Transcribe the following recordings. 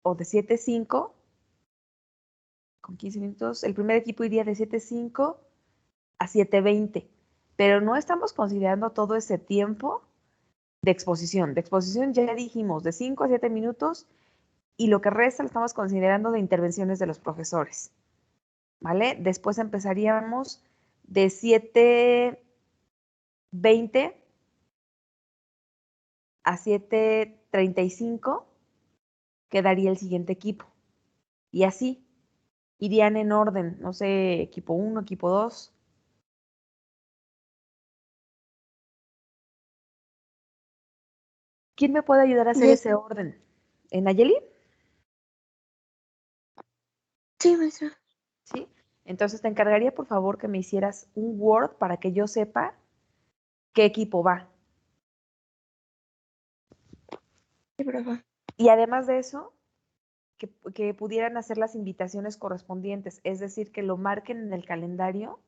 o de 7:05, con 15 minutos, el primer equipo iría de 7:05 a 7:20, pero no estamos considerando todo ese tiempo de exposición. De exposición ya dijimos, de 5 a 7 minutos, y lo que resta lo estamos considerando de intervenciones de los profesores, ¿vale? Después empezaríamos de 7:20 a 7:35, quedaría el siguiente equipo. Y así, irían en orden, no sé, equipo 1, equipo 2. ¿Quién me puede ayudar a hacer Ya- ese orden? ¿Nayeli? Sí, maestra. ¿Sí? Entonces te encargaría, por favor, que me hicieras un Word para que yo sepa qué equipo va. Sí, profe. Y además de eso, que pudieran hacer las invitaciones correspondientes, es decir, que lo marquen en el calendario.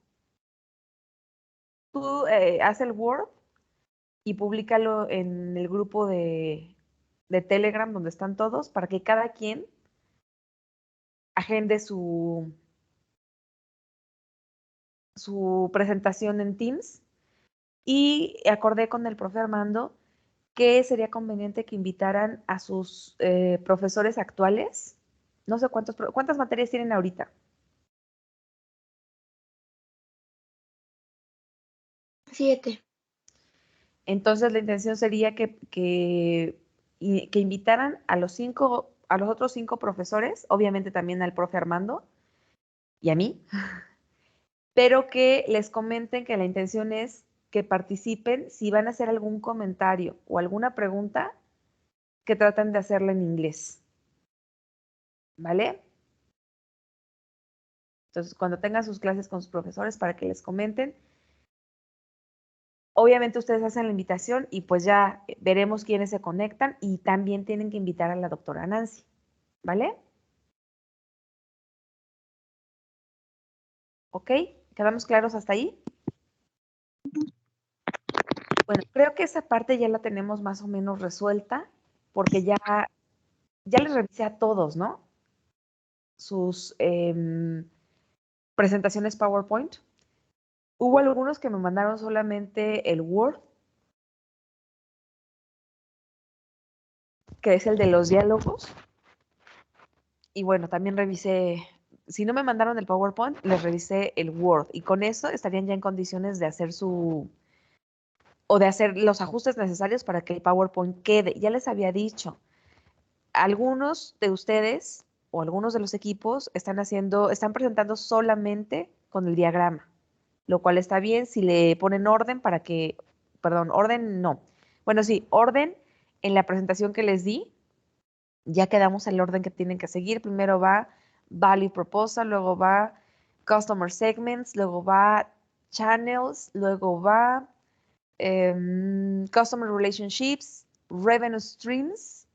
Tú haz el Word y públicalo en el grupo de Telegram donde están todos para que cada quien agende su presentación en Teams. Y acordé con el profe Armando que sería conveniente que invitaran a sus profesores actuales. No sé cuántas materias tienen ahorita. 7. Entonces la intención sería que invitaran a los otros 5 profesores, obviamente también al profe Armando y a mí, pero que les comenten que la intención es que participen si van a hacer algún comentario o alguna pregunta, que traten de hacerla en inglés, ¿vale? Entonces, cuando tengan sus clases con sus profesores para que les comenten, obviamente ustedes hacen la invitación y pues ya veremos quiénes se conectan y también tienen que invitar a la doctora Nancy, ¿vale? ¿Ok? ¿Quedamos claros hasta ahí? Bueno, creo que esa parte ya la tenemos más o menos resuelta porque ya les revisé a todos, ¿no? Sus presentaciones PowerPoint. Hubo algunos que me mandaron solamente el Word, que es el de los diálogos. Y bueno, también revisé, si no me mandaron el PowerPoint, les revisé el Word y con eso estarían ya en condiciones de hacer o de hacer los ajustes necesarios para que el PowerPoint quede. Ya les había dicho, algunos de ustedes o algunos de los equipos están presentando solamente con el diagrama, lo cual está bien si le ponen orden perdón, orden no. Bueno, sí, orden en la presentación que les di. Ya quedamos el orden que tienen que seguir. Primero va Value Proposal, luego va Customer Segments, luego va Channels, luego va Customer Relationships, Revenue Streams,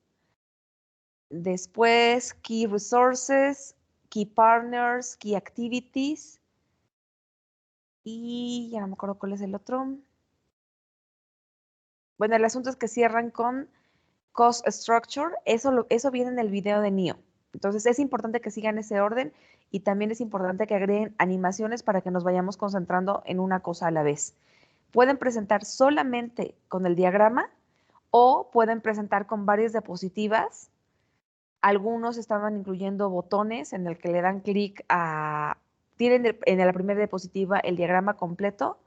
después Key Resources, Key Partners, Key Activities y ya no me acuerdo cuál es el otro. Bueno, el asunto es que cierran con Cost Structure, eso viene en el video de NIO. Entonces es importante que sigan ese orden y también es importante que agreguen animaciones para que nos vayamos concentrando en una cosa a la vez. Pueden presentar solamente con el diagrama o pueden presentar con varias diapositivas. Algunos estaban incluyendo botones en el que le dan clic tienen en la primera diapositiva el diagrama completo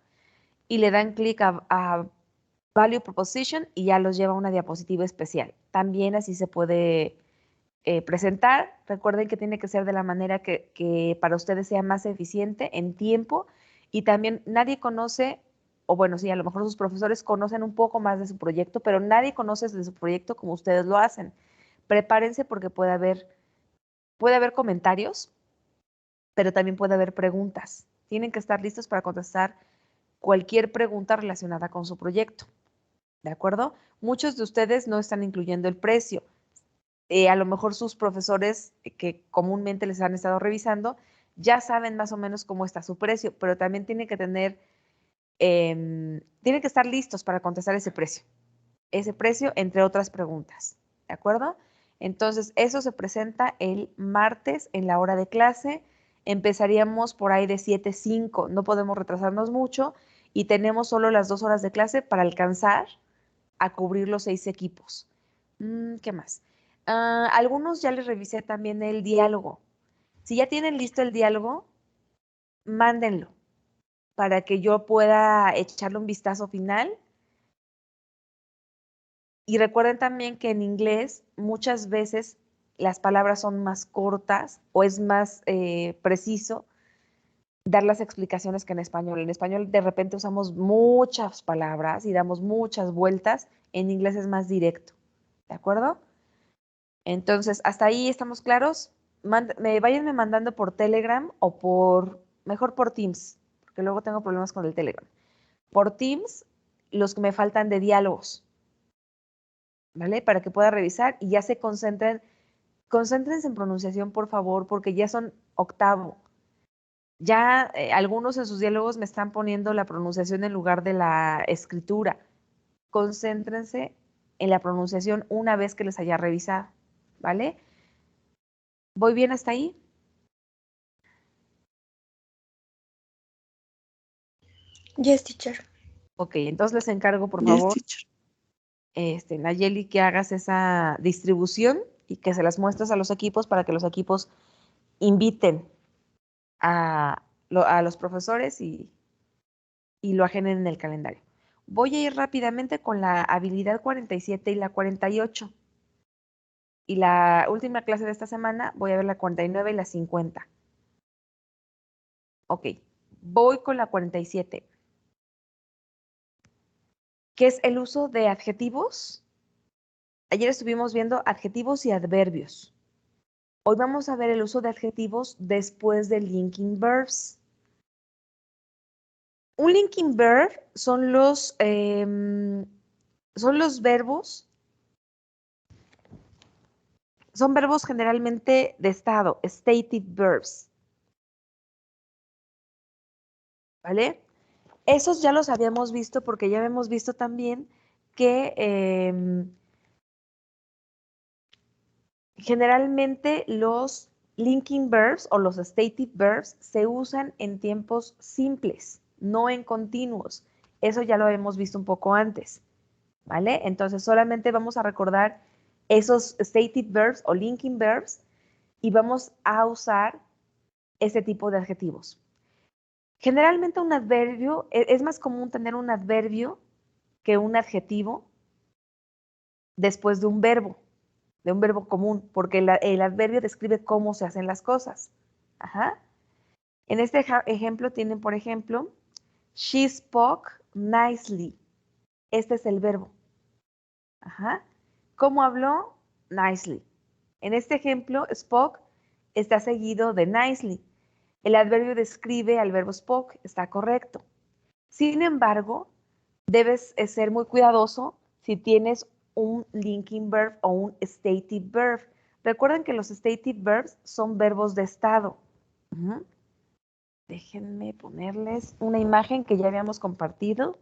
y le dan clic a Value Proposition y ya los lleva a una diapositiva especial. También así se puede presentar. Recuerden que tiene que ser de la manera que para ustedes sea más eficiente en tiempo y también nadie conoce, o bueno, sí, a lo mejor sus profesores conocen un poco más de su proyecto, pero nadie conoce de su proyecto como ustedes lo hacen. Prepárense porque puede haber comentarios, pero también puede haber preguntas. Tienen que estar listos para contestar cualquier pregunta relacionada con su proyecto. ¿De acuerdo? Muchos de ustedes no están incluyendo el precio. A lo mejor sus profesores que comúnmente les han estado revisando ya saben más o menos cómo está su precio, pero también tienen que estar listos para contestar ese precio entre otras preguntas. ¿De acuerdo? Entonces, eso se presenta el martes en la hora de clase. Empezaríamos por ahí de 7:05. No podemos retrasarnos mucho y tenemos solo las 2 horas de clase para alcanzar a cubrir los 6 equipos. ¿Qué más? Algunos ya les revisé también el diálogo. Si ya tienen listo el diálogo, mándenlo para que yo pueda echarle un vistazo final. Y recuerden también que en inglés muchas veces las palabras son más cortas o es más preciso dar las explicaciones que en español. En español de repente usamos muchas palabras y damos muchas vueltas. En inglés es más directo. ¿De acuerdo? Entonces, hasta ahí estamos claros. Váyanme mandando por Telegram o mejor por Teams, porque luego tengo problemas con el Telegram. Por Teams, los que me faltan de diálogos, ¿vale? Para que pueda revisar y ya se concéntrense en pronunciación, por favor, porque ya son octavo. Ya algunos en sus diálogos me están poniendo la pronunciación en lugar de la escritura. Concéntrense en la pronunciación una vez que les haya revisado, ¿vale? ¿Voy bien hasta ahí? Yes, teacher. Ok, entonces les encargo, por Yes, favor, teacher. Nayeli, que hagas esa distribución y que se las muestres a los equipos para que los equipos inviten a los profesores y lo agenden en el calendario. Voy a ir rápidamente con la habilidad 47 y la 48. Y la última clase de esta semana voy a ver la 49 y la 50. Ok, voy con la 47, que es el uso de adjetivos. Ayer estuvimos viendo adjetivos y adverbios. Hoy vamos a ver el uso de adjetivos después de linking verbs. Un linking verb son los verbos, son verbos generalmente de estado, stative verbs. ¿Vale? Esos ya los habíamos visto porque ya habíamos visto también que generalmente los linking verbs o los stative verbs se usan en tiempos simples, no en continuos. Eso ya lo habíamos visto un poco antes, ¿vale? Entonces solamente vamos a recordar esos stative verbs o linking verbs y vamos a usar ese tipo de adjetivos. Generalmente un adverbio, es más común tener un adverbio que un adjetivo después de un verbo común, porque el adverbio describe cómo se hacen las cosas. Ajá. En este ejemplo tienen, por ejemplo, she spoke nicely. Este es el verbo. Ajá. ¿Cómo habló? Nicely. En este ejemplo, spoke está seguido de nicely. El adverbio describe al verbo spoke, está correcto. Sin embargo, debes ser muy cuidadoso si tienes un linking verb o un stative verb. Recuerden que los stative verbs son verbos de estado. Déjenme ponerles una imagen que ya habíamos compartido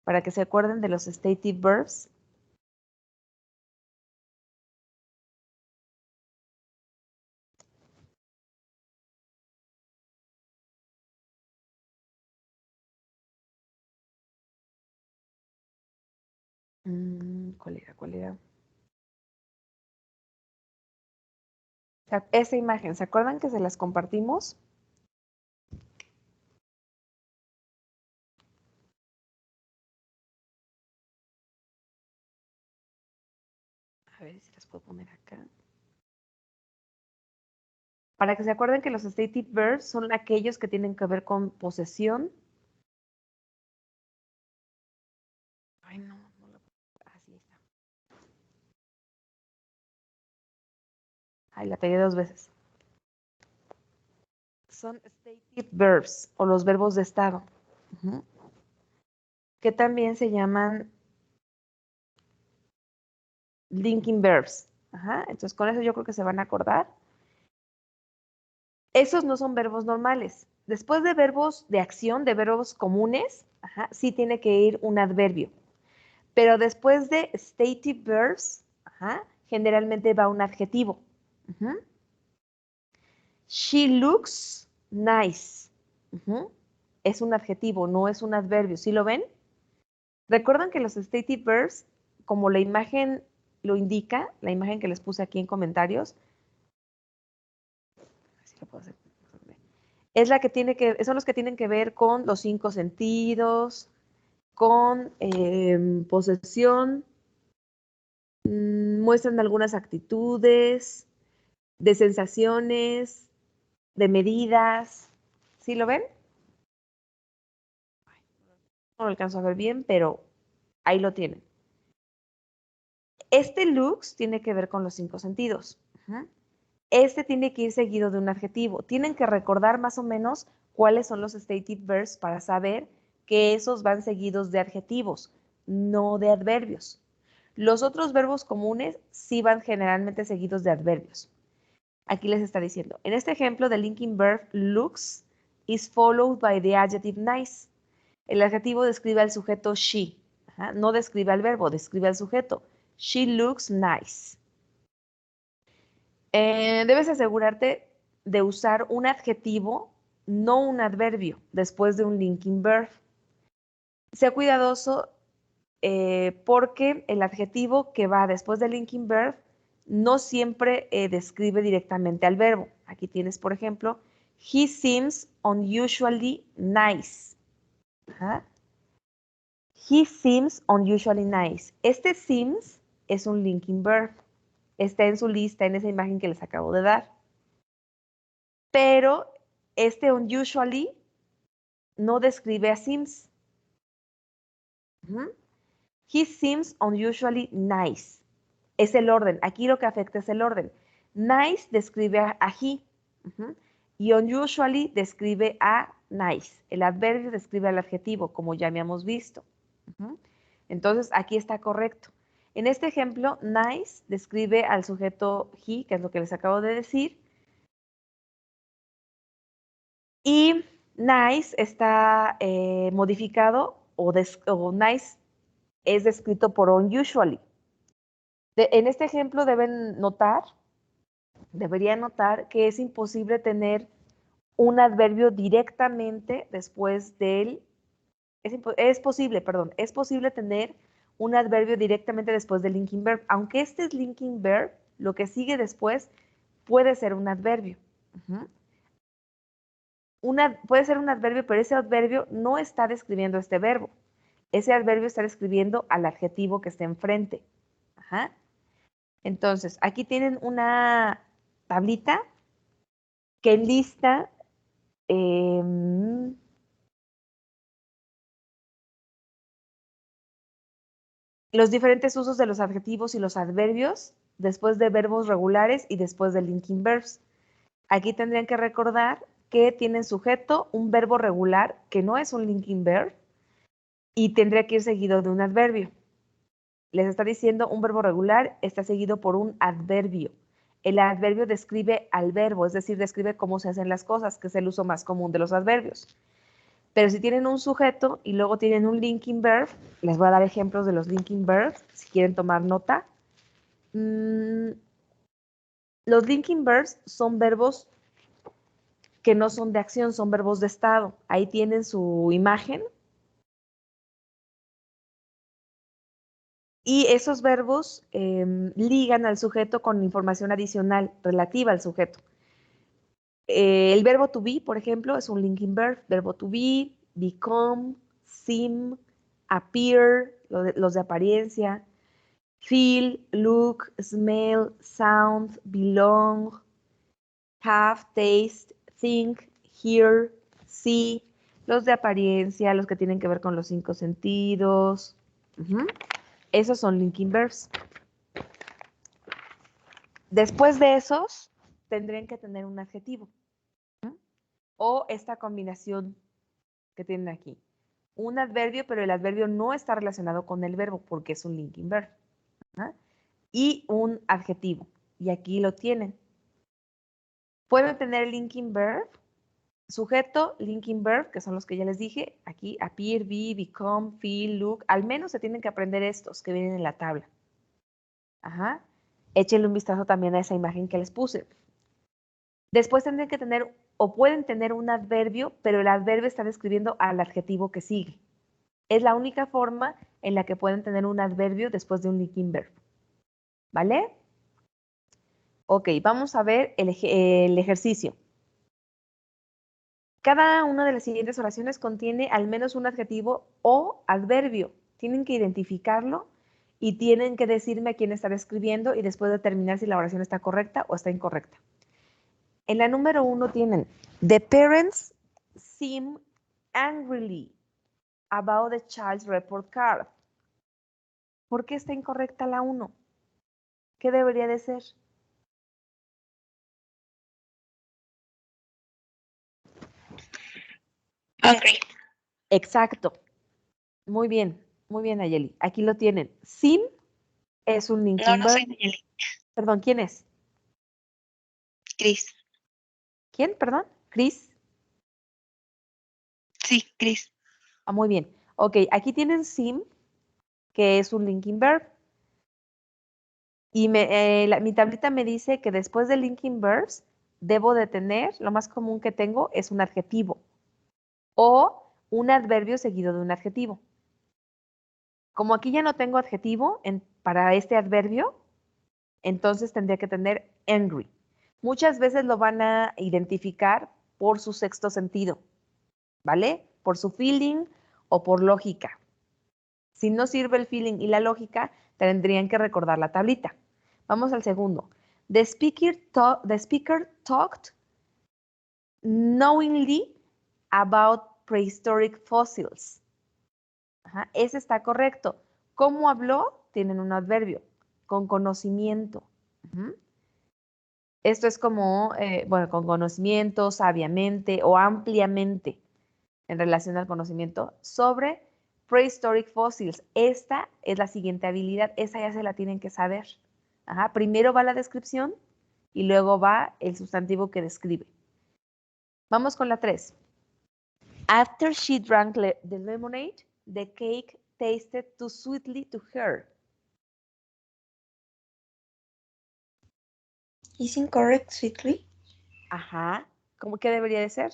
para que se acuerden de los stative verbs. ¿Cuál era? ¿Cuál era? Esa imagen, ¿se acuerdan que se las compartimos? A ver si las puedo poner acá. Para que se acuerden que los stative verbs son aquellos que tienen que ver con posesión. Ay, no, no lo... Así está. Ay, la pegué 2 veces. Son stative verbs o los verbos de estado, que también se llaman linking verbs. Entonces, con eso yo creo que se van a acordar. Esos no son verbos normales. Después de verbos de acción, de verbos comunes, sí tiene que ir un adverbio. Pero después de stative verbs, generalmente va un adjetivo. She looks nice. Es un adjetivo, no es un adverbio. ¿Sí lo ven? Recuerdan que los stative verbs, como la imagen lo indica, la imagen que les puse aquí en comentarios, así lo puedo hacer, es la que son los que tienen que ver con los 5 sentidos, con posesión, muestran algunas actitudes, de sensaciones, de medidas. ¿Sí lo ven? No lo alcanzo a ver bien, pero ahí lo tienen. Este looks tiene que ver con los 5 sentidos. Este tiene que ir seguido de un adjetivo. Tienen que recordar más o menos cuáles son los stative verbs para saber que esos van seguidos de adjetivos, no de adverbios. Los otros verbos comunes sí van generalmente seguidos de adverbios. Aquí les está diciendo, en este ejemplo, the linking verb looks is followed by the adjective nice. El adjetivo describe al sujeto she. No describe al verbo, describe al sujeto. She looks nice. Debes asegurarte de usar un adjetivo, no un adverbio, después de un linking verb. Sea cuidadoso porque el adjetivo que va después del linking verb no siempre describe directamente al verbo. Aquí tienes, por ejemplo, he seems unusually nice. He seems unusually nice. Este seems es un linking verb. Está en su lista, en esa imagen que les acabo de dar. Pero este unusually no describe a seems. He seems unusually nice. Es el orden. Aquí lo que afecta es el orden. Nice describe a he. Y unusually describe a nice. El adverbio describe al adjetivo, como ya habíamos visto. Entonces, aquí está correcto. En este ejemplo, nice describe al sujeto he, que es lo que les acabo de decir. Y nice está modificado o nice es descrito por unusually. En este ejemplo deberían notar que es imposible tener un adverbio directamente después del, es posible tener un adverbio directamente después del linking verb. Aunque este es linking verb, lo que sigue después puede ser un adverbio. Puede ser un adverbio, pero ese adverbio no está describiendo este verbo. Ese adverbio está describiendo al adjetivo que está enfrente. Entonces, aquí tienen una tablita que enlista los diferentes usos de los adjetivos y los adverbios después de verbos regulares y después de linking verbs. Aquí tendrían que recordar que tienen sujeto, un verbo regular que no es un linking verb y tendría que ir seguido de un adverbio. Les está diciendo un verbo regular está seguido por un adverbio. El adverbio describe al verbo, es decir, describe cómo se hacen las cosas, que es el uso más común de los adverbios. Pero si tienen un sujeto y luego tienen un linking verb, les voy a dar ejemplos de los linking verbs, si quieren tomar nota. Los linking verbs son verbos que no son de acción, son verbos de estado. Ahí tienen su imagen. Y esos verbos ligan al sujeto con información adicional relativa al sujeto. El verbo to be, por ejemplo, es un linking verb. Verbo to be, become, seem, appear, los de apariencia, feel, look, smell, sound, belong, have, taste, think, hear, see, los de apariencia, los que tienen que ver con los 5 sentidos. Esos son linking verbs. Después de esos, tendrían que tener un adjetivo. O esta combinación que tienen aquí. Un adverbio, pero el adverbio no está relacionado con el verbo porque es un linking verb. Y un adjetivo. Y aquí lo tienen. Pueden tener linking verb, sujeto, linking verb, que son los que ya les dije. Aquí, appear, be, become, feel, look. Al menos se tienen que aprender estos que vienen en la tabla. Échenle un vistazo también a esa imagen que les puse. Después tendrán que tener o pueden tener un adverbio, pero el adverbio está describiendo al adjetivo que sigue. Es la única forma en la que pueden tener un adverbio después de un linking verb. ¿Vale? Ok, vamos a ver el ejercicio. Cada una de las siguientes oraciones contiene al menos un adjetivo o adverbio. Tienen que identificarlo y tienen que decirme a quién está escribiendo y después determinar si la oración está correcta o está incorrecta. En la número 1 tienen, the parents seem angrily about the child's report card. ¿Por qué está incorrecta la 1? ¿Qué debería de ser? Hungry. Exacto. Muy bien, Nayeli. Aquí lo tienen. Seem es un No, linking no soy verb. Nayeli. Perdón, ¿quién es? Chris. ¿Quién? Perdón. Chris. Sí, Chris. Ah, muy bien. Ok, aquí tienen seem, que es un linking verb. Y mi tablita me dice que después de linking verbs debo de tener, lo más común que tengo es un adjetivo o un adverbio seguido de un adjetivo. Como aquí ya no tengo adjetivo para este adverbio, entonces tendría que tener angry. Muchas veces lo van a identificar por su sexto sentido, ¿vale? Por su feeling o por lógica. Si no sirve el feeling y la lógica, tendrían que recordar la tablita. Vamos al segundo. The speaker talked knowingly about prehistoric fossils. Ajá, ese está correcto. ¿Cómo habló? Tienen un adverbio. Con conocimiento. Esto es como, bueno, con conocimiento, sabiamente o ampliamente en relación al conocimiento sobre prehistoric fossils. Esta es la siguiente habilidad. Esa ya se la tienen que saber. Ajá, primero va la descripción y luego va el sustantivo que describe. Vamos con la 3. After she drank the lemonade, the cake tasted too sweetly to her. Is incorrect sweetly? Ajá. ¿Cómo que debería de ser?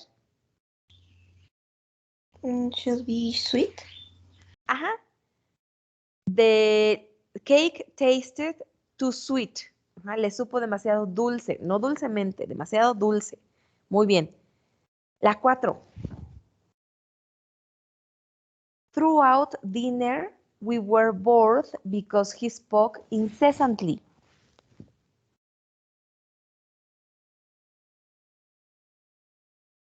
Should be sweet. Ajá. The cake tasted too sweet. Ajá, le supo demasiado dulce. No dulcemente, demasiado dulce. Muy bien. La 4. Throughout dinner, we were bored because he spoke incessantly.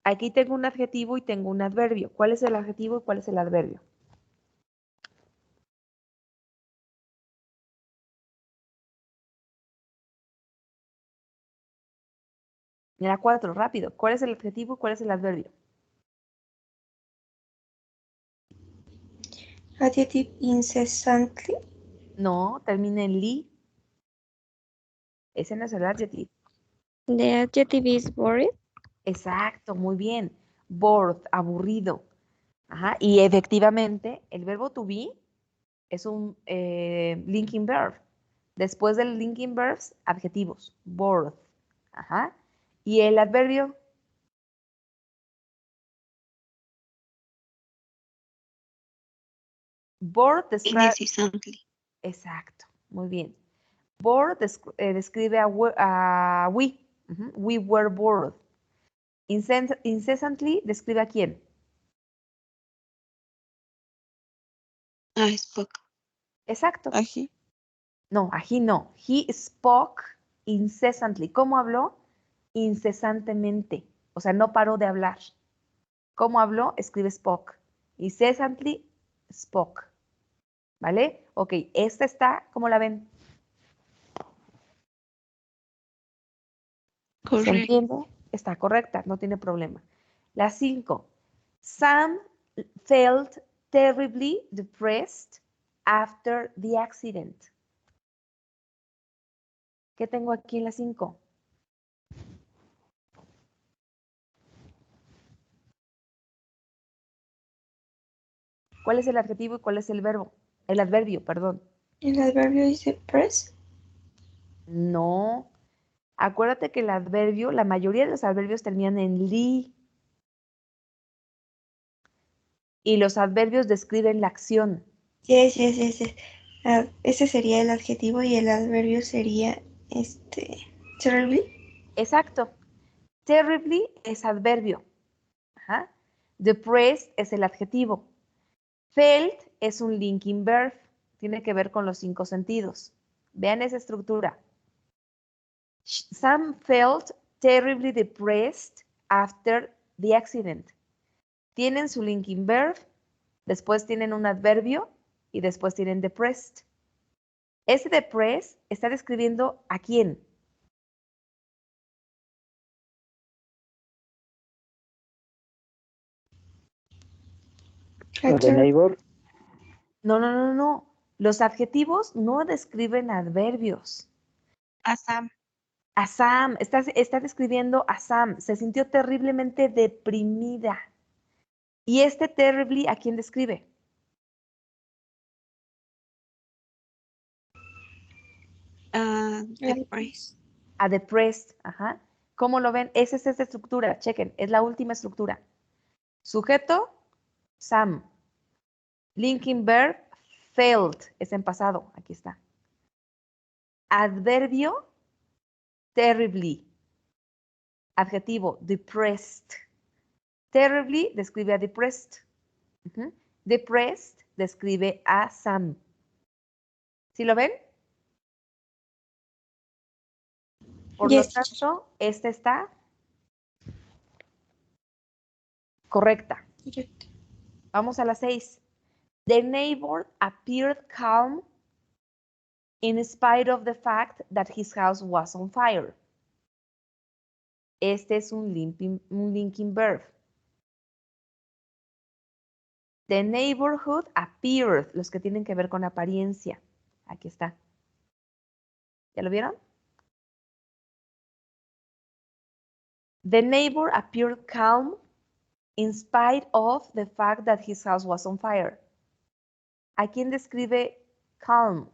Aquí tengo un adjetivo y tengo un adverbio. ¿Cuál es el adjetivo y cuál es el adverbio? Mira, 4, rápido. ¿Cuál es el adjetivo y cuál es el adverbio? Adjective incessantly. No, termina en li. Ese no es el adjetivo. The adjective is bored. Exacto, muy bien. Bored, aburrido. Ajá, y efectivamente, el verbo to be es un linking verb. Después del linking verbs, adjetivos. Bored. Ajá. Y el adverbio, bored describe. Incessantly. Exacto, muy bien. Bored describe a we. We were bored. Incessantly describe a quién. I spoke. Exacto. Ají. No, aquí no. He spoke incessantly. ¿Cómo habló? Incesantemente. O sea, no paró de hablar. ¿Cómo habló? Escribe spoke. Incessantly spoke. ¿Vale? Ok, esta está, ¿cómo la ven? ¿Se Correct. entiende? Está correcta, no tiene problema. La 5. Sam felt terribly depressed after the accident. ¿Qué tengo aquí en la 5? ¿Cuál es el adjetivo y cuál es el verbo? El adverbio, perdón. El adverbio is depressed. No. Acuérdate que el adverbio, la mayoría de los adverbios terminan en li. Y los adverbios describen la acción. Yes. Ese sería el adjetivo y el adverbio sería terribly. Exacto. Terribly es adverbio. Ajá. Depressed es el adjetivo. Felt es un linking verb. Tiene que ver con los 5 sentidos. Vean esa estructura. Sam felt terribly depressed after the accident. Tienen su linking verb, después tienen un adverbio y después tienen depressed. Ese depressed está describiendo a quién. A the neighbor. No. Los adjetivos no describen adverbios. A Sam. A Sam, está describiendo a Sam. Se sintió terriblemente deprimida. ¿Y este terribly a quién describe? Depressed. A depressed, ajá. ¿Cómo lo ven? Esa es esta estructura, chequen, es la última estructura. Sujeto, Sam. Linking verb, felt, es en pasado, aquí está. Adverbio, terribly. Adjetivo, depressed. Terribly describe a depressed. Depressed describe a Sam. ¿Sí lo ven? Por lo Yes, teacher. tanto, esta está correcta. Correcto. Vamos a la 6. The neighbor appeared calm in spite of the fact that his house was on fire. Este es un linking verb. The neighborhood appeared, los que tienen que ver con apariencia. Aquí está. ¿Ya lo vieron? The neighbor appeared calm in spite of the fact that his house was on fire. ¿A quién describe calm?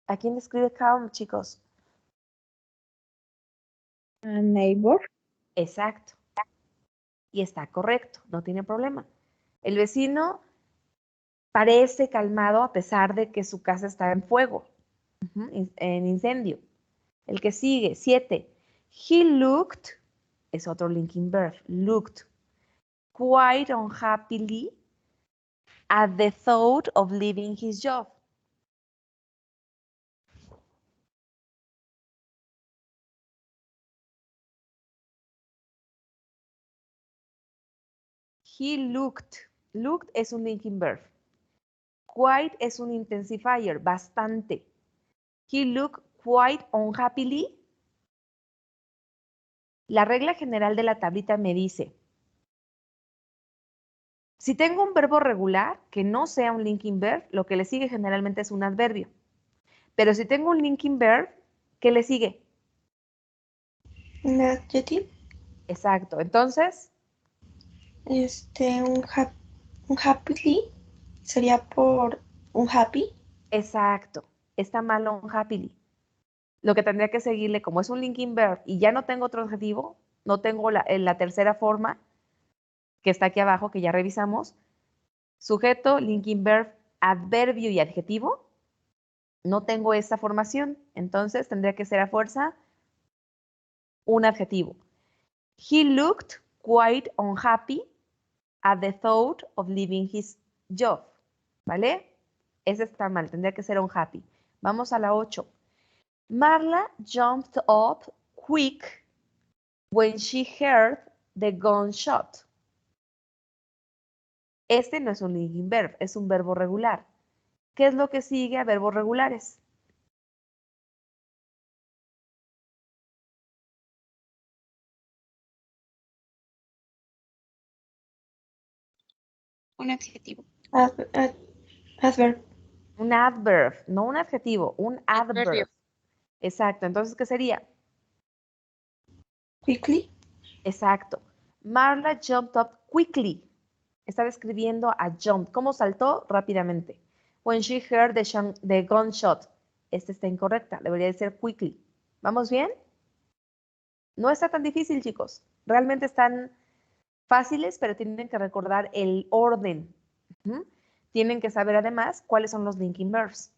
¿A quién describe calm, chicos? A neighbor. Exacto. Y está correcto, no tiene problema. El vecino parece calmado a pesar de que su casa está en fuego, en incendio. El que sigue, 7. He looked, es otro linking verb, looked quite unhappily at the thought of leaving his job. He looked. Looked es un linking verb. Quite es un intensifier, bastante. He looked quite unhappily. La regla general de la tablita me dice, si tengo un verbo regular que no sea un linking verb, lo que le sigue generalmente es un adverbio. Pero si tengo un linking verb, ¿qué le sigue? Un adjetivo. Exacto. Entonces, Un happily sería por un happy. exacto. Está mal unhappily. Lo que tendría que seguirle, como es un linking verb y ya no tengo otro adjetivo, no tengo la tercera forma, que está aquí abajo, que ya revisamos, sujeto, linking verb, adverbio y adjetivo, no tengo esa formación, entonces tendría que ser a fuerza un adjetivo. He looked quite unhappy at the thought of leaving his job, ¿vale? Ese está mal, tendría que ser unhappy. Vamos a la 8. Marla jumped up quick when she heard the gunshot. Este no es un linking verb, es un verbo regular. ¿Qué es lo que sigue a verbos regulares? Un adjetivo. Adverb. Un adverb, no un adjetivo, un adverb. Exacto. Entonces, ¿qué sería? Quickly. Exacto. Marla jumped up quickly. Está describiendo a jump. ¿Cómo saltó? Rápidamente. When she heard the gunshot. Esta está incorrecta. Debería de ser quickly. ¿Vamos bien? No está tan difícil, chicos. Realmente están fáciles, pero tienen que recordar el orden. Tienen que saber además cuáles son los linking verbs.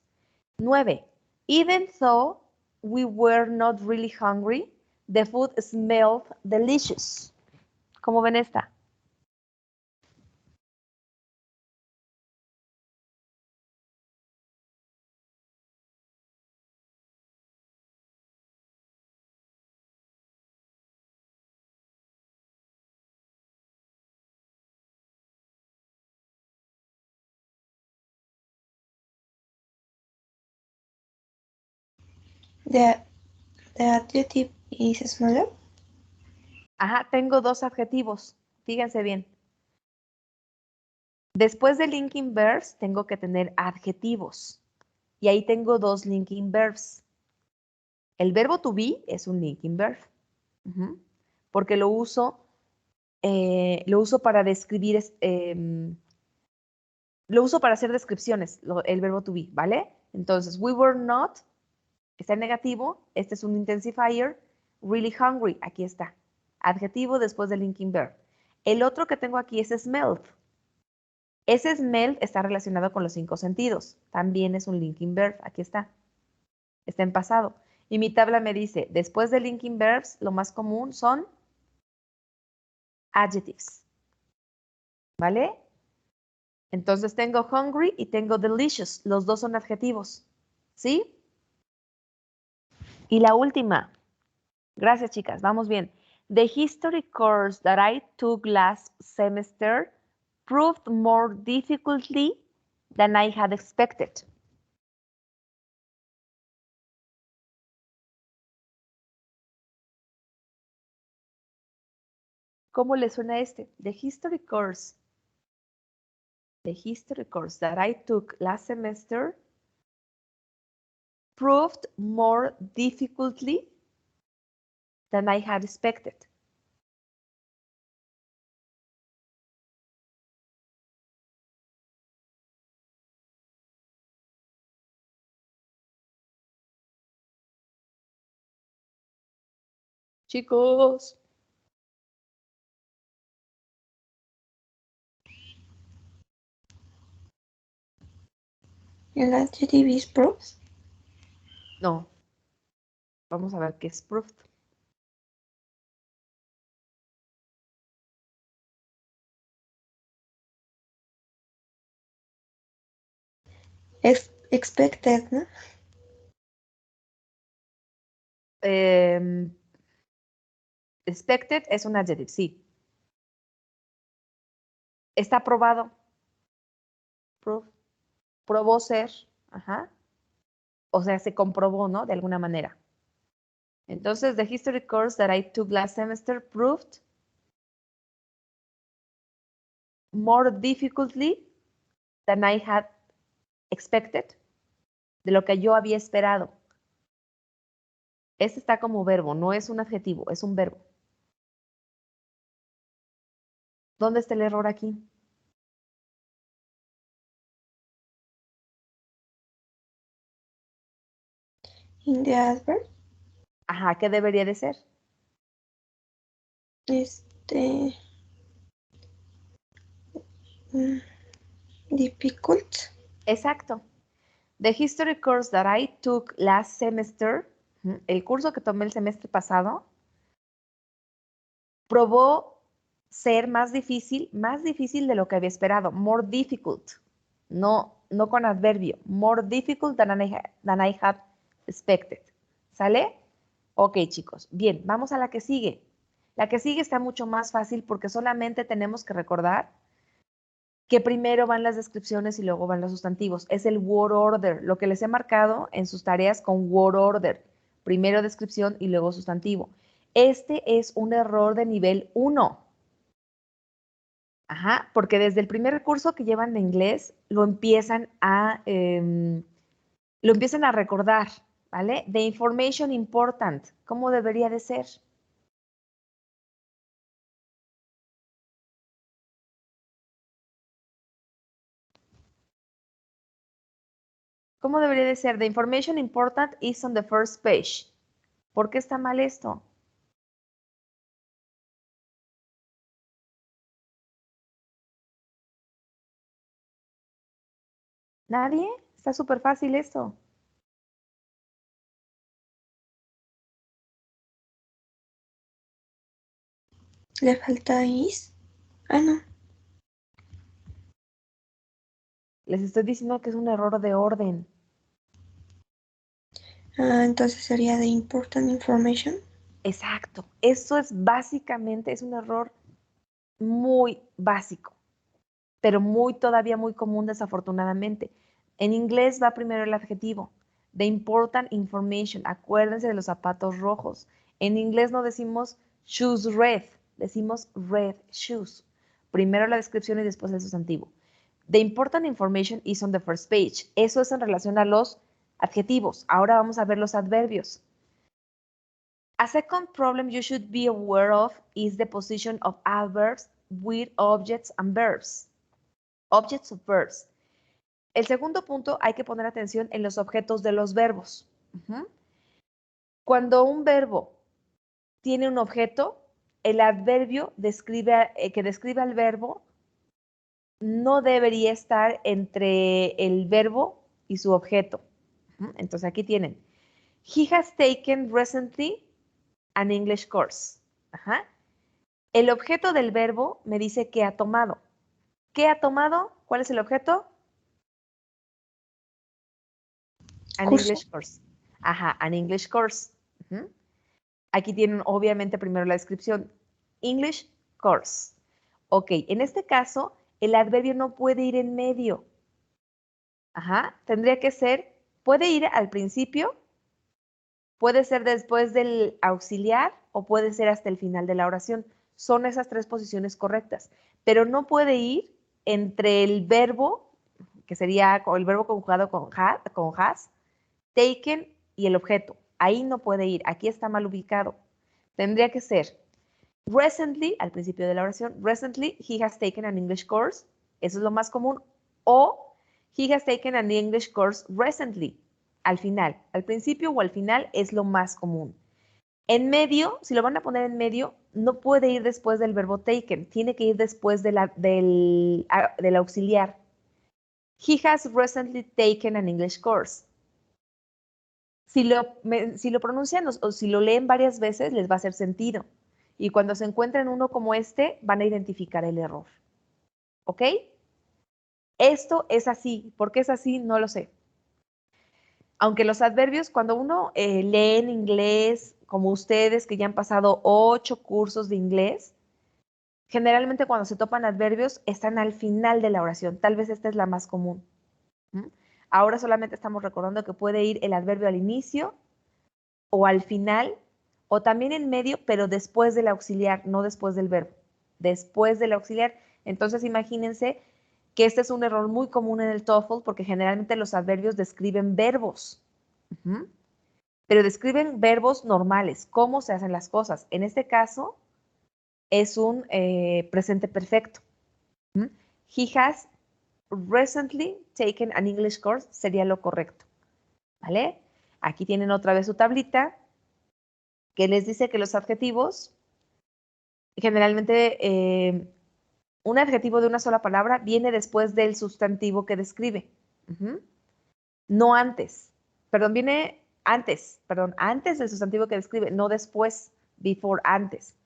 9. Even though we were not really hungry, the food smelled delicious. ¿Cómo ven esta? The adjective is smaller. Ajá, tengo dos adjetivos. Fíjense bien. Después de linking verbs, tengo que tener adjetivos. Y ahí tengo dos linking verbs. El verbo to be es un linking verb. Porque lo uso para describir, lo uso para hacer descripciones, el verbo to be, ¿vale? Entonces, we were not, está en negativo, este es un intensifier, really hungry, aquí está. Adjetivo después del linking verb. El otro que tengo aquí es smelled. Ese smelled está relacionado con los 5 sentidos. También es un linking verb, aquí está. Está en pasado. Y mi tabla me dice, después de linking verbs, lo más común son adjectives. ¿Vale? Entonces tengo hungry y tengo delicious. Los dos son adjetivos. ¿Sí? Y la última. Gracias, chicas. Vamos bien. The history course that I took last semester proved more difficultly than I had expected. ¿Cómo le suena este? The history course that I took last semester proved more difficultly than I had expected. Chicos. El adjective is proved. No. Vamos a ver qué es proved. Expected, ¿no? Expected es un adjective, sí. Está probado. Probó ser. Ajá. O sea, se comprobó, ¿no? De alguna manera. Entonces, the history course that I took last semester proved more difficultly than I had expected, de lo que yo había esperado. Este está como verbo, no es un adjetivo, es un verbo. ¿Dónde está el error aquí? In the adverb. Ajá, ¿qué debería de ser? Difficult. Exacto. The history course that I took last semester, el curso que tomé el semestre pasado, probó ser más difícil de lo que había esperado. More difficult. No con adverbio. More difficult than I had expected. ¿Sale? Ok, chicos. Bien, vamos a la que sigue. La que sigue está mucho más fácil porque solamente tenemos que recordar que primero van las descripciones y luego van los sustantivos. Es el word order, lo que les he marcado en sus tareas con word order. Primero descripción y luego sustantivo. Este es un error de nivel 1. Ajá, porque desde el primer curso que llevan de inglés lo empiezan a recordar, ¿vale? The information important, ¿cómo debería de ser? ¿Cómo debería de ser? The information important is on the first page. ¿Por qué está mal esto? ¿Nadie? Está súper fácil esto. Le falta is. Ah, no. Les estoy diciendo que es un error de orden. Ah, entonces sería the important information. Exacto. Eso es básicamente, es un error muy básico, pero todavía muy común desafortunadamente. En inglés va primero el adjetivo. The important information. Acuérdense de los zapatos rojos. En inglés no decimos shoes red, decimos red shoes. Primero la descripción y después el sustantivo. The important information is on the first page. Eso es en relación a los adjetivos. Ahora vamos a ver los adverbios. A second problem you should be aware of is the position of adverbs with objects and verbs. Objects of verbs. El segundo punto, hay que poner atención en los objetos de los verbos. Cuando un verbo tiene un objeto, el adverbio que describe al verbo no debería estar entre el verbo y su objeto. Entonces aquí tienen, he has taken recently an English course. El objeto del verbo me dice que ha tomado. ¿Qué ha tomado? ¿Cuál es el objeto? An Curso. English course. An English course. Aquí tienen obviamente primero la descripción. English course. Ok, en este caso, el adverbio no puede ir en medio. Tendría que ser, puede ir al principio, puede ser después del auxiliar o puede ser hasta el final de la oración. Son esas tres posiciones correctas, pero no puede ir entre el verbo, que sería el verbo conjugado con has, taken y el objeto. Ahí no puede ir, aquí está mal ubicado. Tendría que ser recently, al principio de la oración, recently he has taken an English course, eso es lo más común, o he has taken an English course recently, al final, al principio o al final es lo más común. En medio, si lo van a poner en medio, no puede ir después del verbo taken, tiene que ir después del auxiliar. He has recently taken an English course. Si lo pronuncian o si lo leen varias veces, les va a hacer sentido. Y cuando se encuentren uno como este, van a identificar el error. ¿Ok? Esto es así. ¿Por qué es así? No lo sé. Aunque los adverbios, cuando uno lee en inglés, como ustedes que ya han pasado 8 cursos de inglés, generalmente cuando se topan adverbios están al final de la oración. Tal vez esta es la más común. Ahora solamente estamos recordando que puede ir el adverbio al inicio o al final, o también en medio, pero después del auxiliar, no después del verbo, después del auxiliar. Entonces imagínense que este es un error muy común en el TOEFL porque generalmente los adverbios describen verbos, pero describen verbos normales, cómo se hacen las cosas. En este caso es un presente perfecto. He has recently taken an English course sería lo correcto, ¿vale? Aquí tienen otra vez su tablita que les dice que los adjetivos, generalmente un adjetivo de una sola palabra viene después del sustantivo que describe. No antes. Viene antes, antes del sustantivo que describe, no después, before, antes.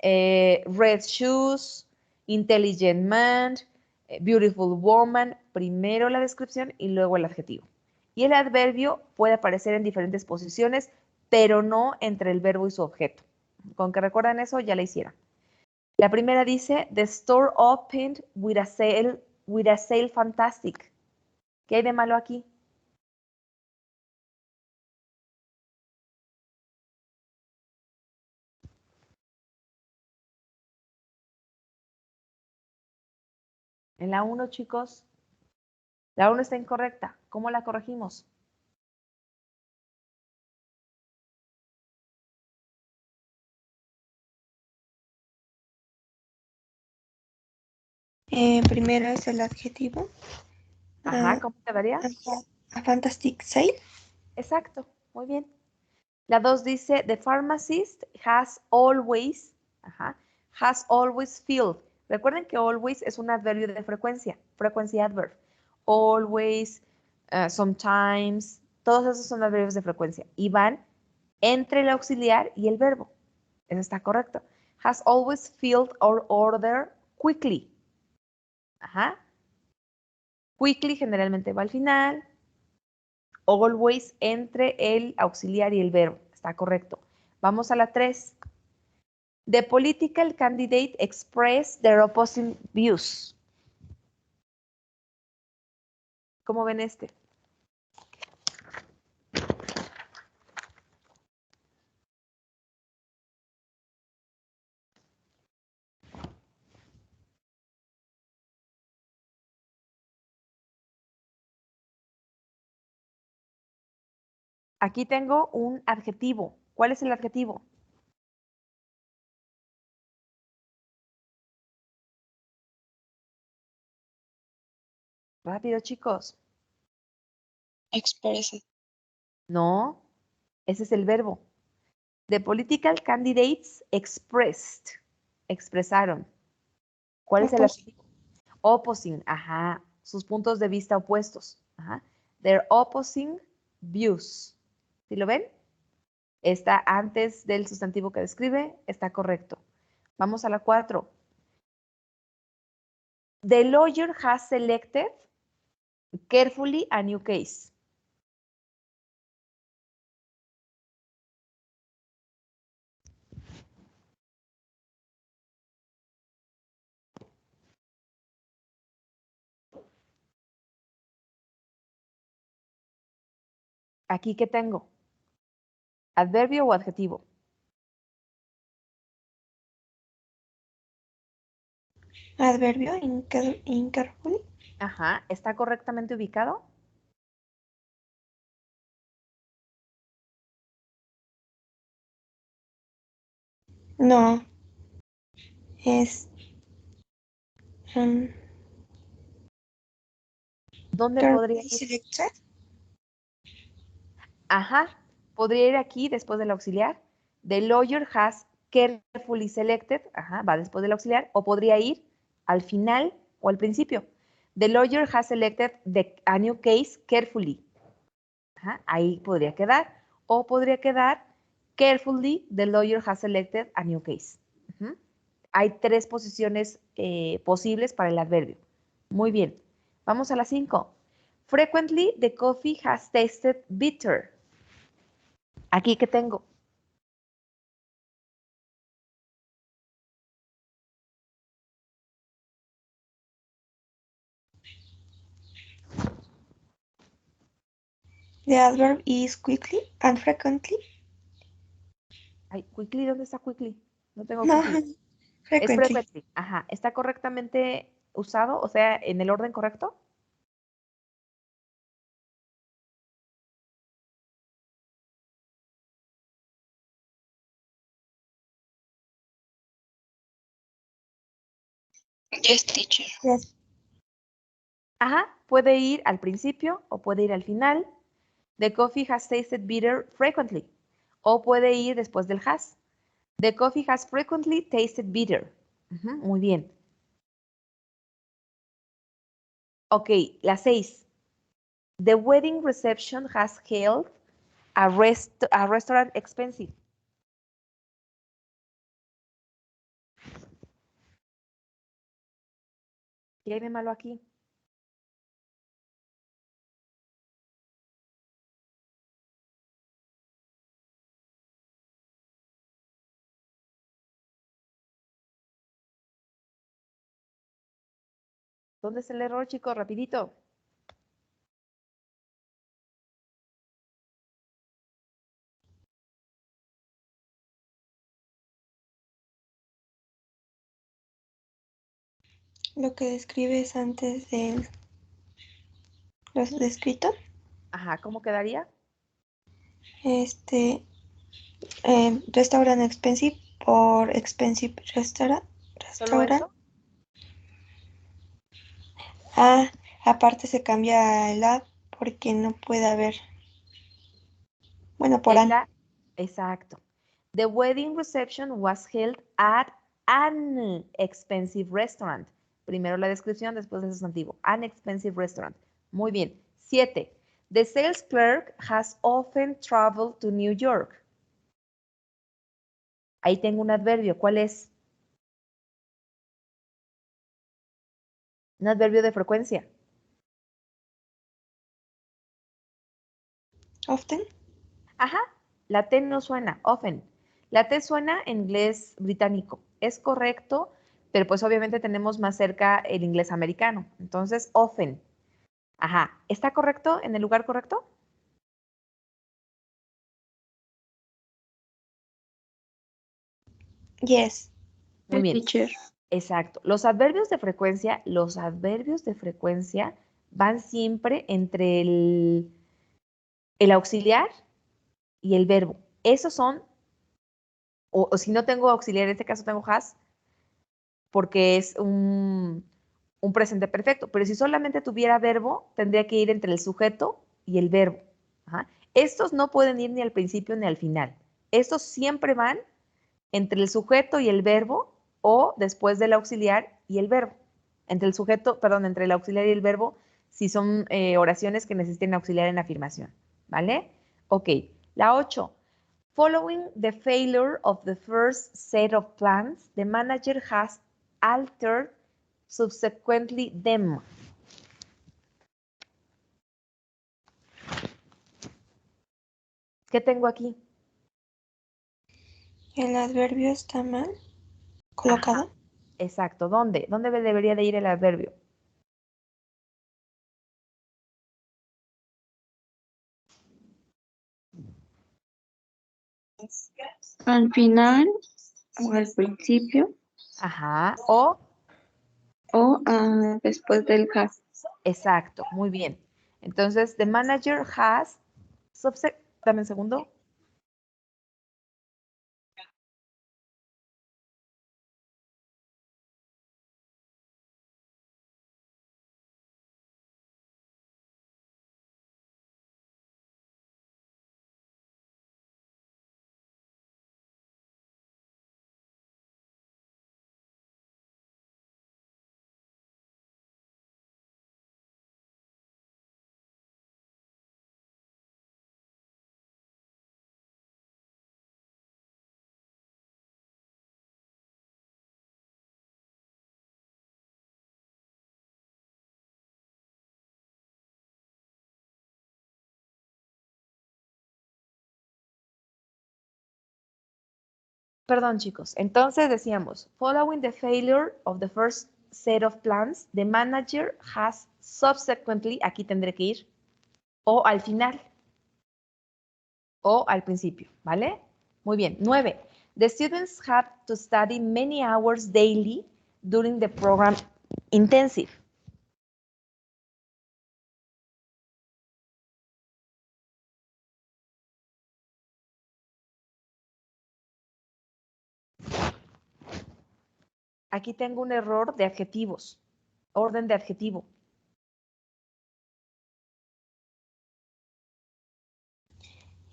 Red shoes, intelligent man, beautiful woman, primero la descripción y luego el adjetivo. Y el adverbio puede aparecer en diferentes posiciones, pero no entre el verbo y su objeto. Con que recuerdan eso, ya la hicieron. La primera dice, the store opened with a sale fantastic. ¿Qué hay de malo aquí? En la 1, chicos, la 1 está incorrecta. ¿Cómo la corregimos? Primero es el adjetivo. Ajá, ¿cómo quedaría? A fantastic sale. Exacto, muy bien. La 2 dice, the pharmacist has always, has always filled. Recuerden que always es un adverbio de frecuencia, frequency adverb. Always, sometimes, todos esos son adverbios de frecuencia y van entre el auxiliar y el verbo. Eso está correcto. Has always filled our order quickly. Ajá. Quickly generalmente va al final. Always entre el auxiliar y el verbo. Está correcto. Vamos a la 3. The political candidate expressed their opposing views. ¿Cómo ven este? Aquí tengo un adjetivo. ¿Cuál es el adjetivo? Rápido, chicos. Expressed. No, ese es el verbo. The political candidates expressed. Expresaron. ¿Cuál es el adjetivo? Opposing, ajá. Sus puntos de vista opuestos. Ajá. Their opposing views. ¿Sí lo ven? Está antes del sustantivo que describe, está correcto. Vamos a la 4. The lawyer has selected carefully a new case. Aquí, ¿qué tengo? ¿Adverbio o adjetivo? Adverbio carefully. Ajá, ¿está correctamente ubicado? No. Es ¿Dónde podría carefully ir? selected. Ajá, podría ir aquí después del auxiliar. The lawyer has carefully selected, ajá, va después del auxiliar, o podría ir al final o al principio. The lawyer has selected a new case carefully. Ajá, ahí podría quedar. O podría quedar carefully, the lawyer has selected a new case. Ujú. Hay 3 posiciones posibles para el adverbio. Muy bien. Vamos a la 5. Frequently, the coffee has tasted bitter. Aquí que tengo. The adverb is quickly and frequently. Ay, quickly, ¿dónde está quickly? No tengo No, quickly. Es frequently. frequently. Ajá. ¿Está correctamente usado? O sea, en el orden correcto. Yes, teacher. Yes. Ajá. Puede ir al principio o puede ir al final. The coffee has tasted bitter frequently. O puede ir después del has. The coffee has frequently tasted bitter. Ujú, muy bien. Ok, la 6. The wedding reception has held a restaurant expensive. ¿Qué hay de malo aquí? ¿Dónde es el error, chicos? Rapidito. Lo que describes antes de lo descrito. Ajá, ¿cómo quedaría? Restaurant expensive por expensive ¿Solo restaurant. eso? Ah, aparte se cambia el ad porque no puede haber. Bueno, por an. Exacto. The wedding reception was held at an expensive restaurant. Primero la descripción, después el sustantivo. An expensive restaurant. Muy bien. 7. The sales clerk has often traveled to New York. Ahí tengo un adverbio. ¿Cuál es? Un adverbio de frecuencia. Often. Ajá. La T no suena. Often. La T suena en inglés británico. Es correcto, pero pues obviamente tenemos más cerca el inglés americano. Entonces, often. Ajá. ¿Está correcto en el lugar correcto? Yes. Muy bien. Teacher. Exacto. Los adverbios de frecuencia van siempre entre el auxiliar y el verbo. Esos son, o si no tengo auxiliar, en este caso tengo has, porque es un presente perfecto. Pero si solamente tuviera verbo, tendría que ir entre el sujeto y el verbo. Ajá. Estos no pueden ir ni al principio ni al final. Estos siempre van entre el sujeto y el verbo o después del auxiliar y el verbo. Entre el sujeto, perdón, entre el auxiliar y el verbo si son oraciones que necesiten auxiliar en afirmación. ¿Vale? Ok. La 8. Following the failure of the first set of plans, the manager has altered subsequently them. ¿Qué tengo aquí? El adverbio está mal Ajá, colocado. exacto. ¿Dónde? ¿Dónde debería de ir el adverbio? Al final o al principio Ajá. o después del has. Exacto. Muy bien. Entonces, the manager has dame un segundo. Perdón, chicos. Entonces decíamos, following the failure of the first set of plans, the manager has subsequently, aquí tendré que ir, o al final, o al principio, ¿vale? Muy bien. 9. The students have to study many hours daily during the program intensive. Aquí tengo un error de adjetivos, orden de adjetivo.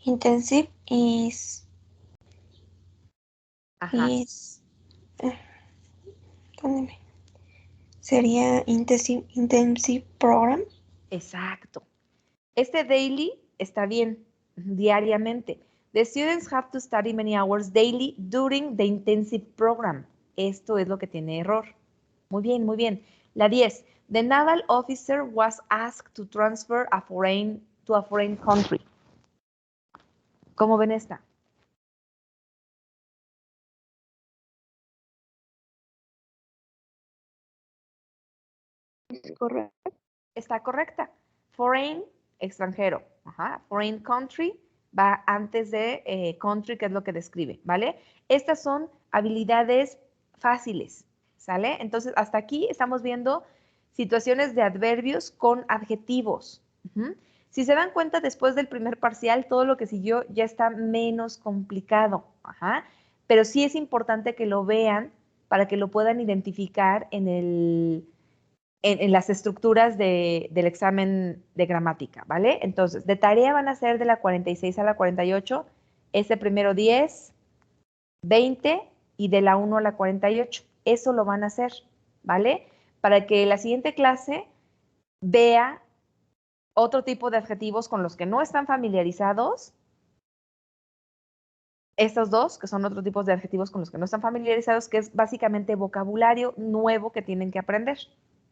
Intensive is Ajá, eh, ¿dónde sería intensive program? exacto. Este daily está bien, diariamente. The students have to study many hours daily during the intensive program. Esto es lo que tiene error. Muy bien, muy bien. La 10. The naval officer was asked to transfer to a foreign country. ¿Cómo ven esta? Correcto. Está correcta. Foreign, extranjero. Ajá. Foreign country va antes de country, que es lo que describe, ¿vale? Estas son habilidades fáciles, ¿sale? Entonces, hasta aquí estamos viendo situaciones de adverbios con adjetivos. Ujú. Si se dan cuenta, después del primer parcial, todo lo que siguió ya está menos complicado. Ajá. Pero sí es importante que lo vean para que lo puedan identificar en las estructuras del examen de gramática, ¿vale? Entonces, de tarea van a ser de la 46 a la 48, ese primero 10, 20 y de la 1 a la 48. Eso lo van a hacer, ¿vale? Para que la siguiente clase vea otro tipo de adjetivos con los que no están familiarizados. Estos dos, que son otros tipos de adjetivos con los que no están familiarizados, que es básicamente vocabulario nuevo que tienen que aprender.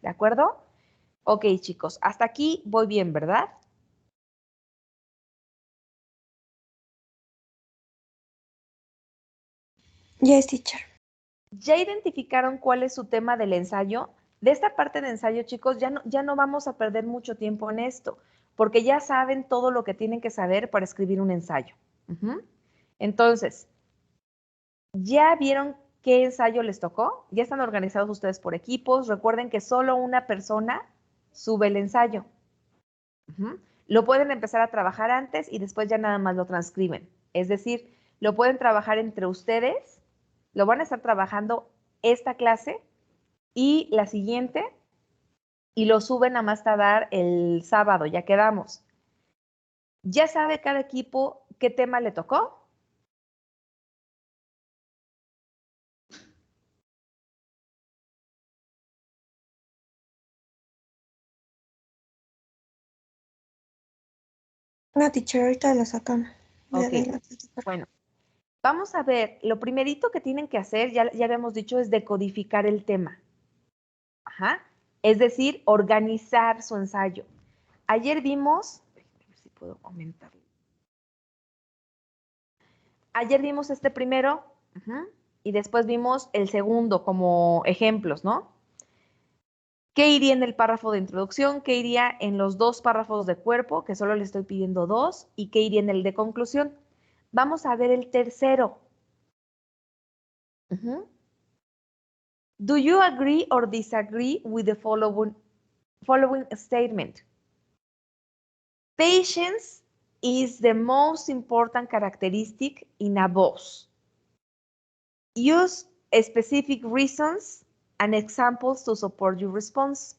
¿De acuerdo? Ok, chicos, hasta aquí voy bien, ¿verdad? Yes, teacher. ¿Ya identificaron cuál es su tema del ensayo? De esta parte de ensayo, chicos, ya no vamos a perder mucho tiempo en esto, porque ya saben todo lo que tienen que saber para escribir un ensayo. Entonces, ¿ya vieron qué ensayo les tocó? ¿Ya están organizados ustedes por equipos? Recuerden que solo una persona sube el ensayo. Lo pueden empezar a trabajar antes y después ya nada más lo transcriben. Es decir, lo pueden trabajar entre ustedes, lo van a estar trabajando esta clase y la siguiente y lo suben a más tardar el sábado, ya quedamos. ¿Ya sabe cada equipo qué tema le tocó? No, teacher, ahorita lo sacamos. Ok, bueno, vamos a ver, lo primerito que tienen que hacer, ya habíamos dicho, es decodificar el tema. Ajá. Es decir, organizar su ensayo. Ayer vimos, a ver si puedo aumentarlo. Ayer vimos este primero, y después vimos el segundo como ejemplos, ¿no? ¿Qué iría en el párrafo de introducción? ¿Qué iría en los dos párrafos de cuerpo, que solo le estoy pidiendo dos? ¿Y qué iría en el de conclusión? Vamos a ver el tercero. Do you agree or disagree with the following statement? Patience is the most important characteristic in a boss. Use specific reasons and examples to support your response.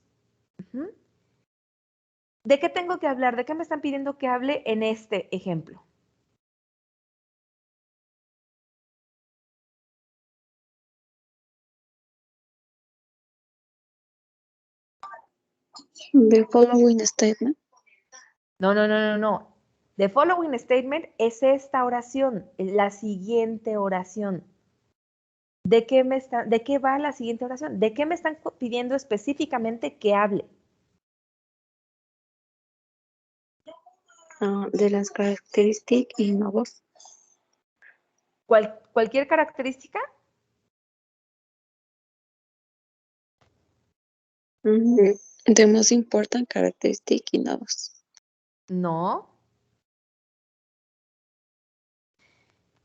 ¿De qué tengo que hablar? ¿De qué me están pidiendo que hable en este ejemplo? The following statement. No. The following statement es esta oración, la siguiente oración. ¿De qué va la siguiente oración? ¿De qué me están pidiendo específicamente que hable? De las características y una voz. ¿Cualquier característica? The most important characteristic in a voz. No.